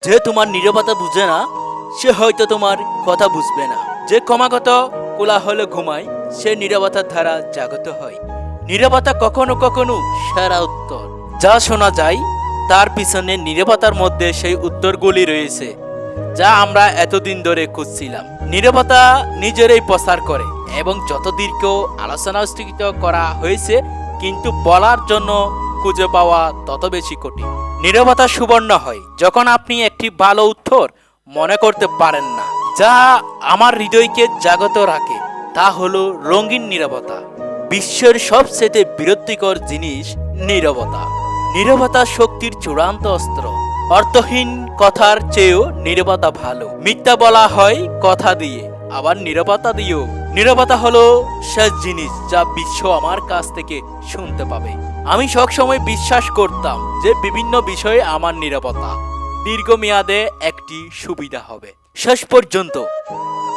যে তোমার নীরবতা বুঝে না সে হয়তো তোমার কথা বুঝবে না। যে ক্রমাগত কোলাহলে ঘুমায় সে নীরবতার ধারা জাগত হয়। নীরবতা কখনো কখনো সেরা উত্তর। যা শোনা যায় তার পিছনে নীরবতার মধ্যে সেই উত্তরগুলি রয়েছে যা আমরা এতদিন ধরে খুঁজছিলাম। নীরবতা নিজেরই প্রচার করে এবং যত দীর্ঘ আলোচনা স্থগিত করা হয়েছে কিন্তু বলার জন্য খুঁজে পাওয়া তত বেশি কঠিন। নীরবতা সুবর্ণ হয় যখন আপনি একটি ভালো উত্তর মনে করতে পারেন না যা আমার হৃদয়কে জাগত রাখে। তা হলো রঙিন নীরবতা। বিশ্বের সবচেয়ে বিরক্তিকর জিনিস নীরবতা। নীরবতা শক্তির চূড়ান্ত অস্ত্র। অর্থহীন কথার চেয়েও নীরবতা ভালো। মিথ্যা বলা হয় কথা দিয়ে, আবার নীরবতা দিয়েও। নীরবতা হলো শেষ জিনিস যা বিশ্ব আমার কাছ থেকে শুনতে পাবে। আমি সবসময় বিশ্বাস করতাম যে বিভিন্ন বিষয়ে আমার নীরবতা দীর্ঘমেয়াদে একটি সুবিধা হবে। শেষ পর্যন্ত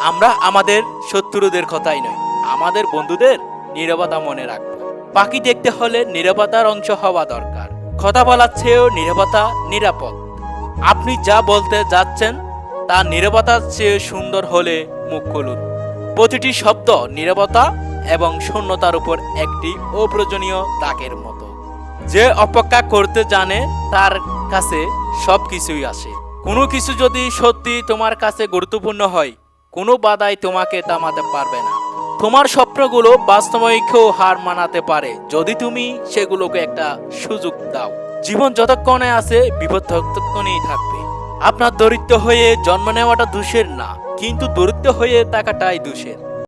আমরা আমাদের শত্রুদের কথাই নয়, আমাদের বন্ধুদের নীরবতা মনে রাখবো। পাখি দেখতে হলে নীরবতার অংশ হওয়া দরকার। কথা বলার চেয়েও নীরবতা নিরাপদ। আপনি যা বলতে যাচ্ছেন তা নীরবতার চেয়ে সুন্দর হলে মুখ খুলুন। প্রতিটি শব্দ নীরবতা এবং শূন্যতার উপর একটি অপ্রয়োজনীয় দাগের মতো। যে অপেক্ষা করতে জানে তার কাছে সবকিছুই আসে। কোনো কিছু যদি সত্যি তোমার কাছে গুরুত্বপূর্ণ হয় কোনো বাধাই তোমাকে থামাতে পারবে না। তোমার স্বপ্নগুলো বাস্তবিকও হার মানাতে পারে যদি তুমি সেগুলোকে একটা সুযোগ দাও। জীবন যতক্ষণে আছে বিপদ ততক্ষণেই থাকবে। আপনার দরিদ্র হয়ে জন্ম নেওয়াটা দোষের না, কিন্তু দরিদ্র হয়ে থাকাটাই দোষের।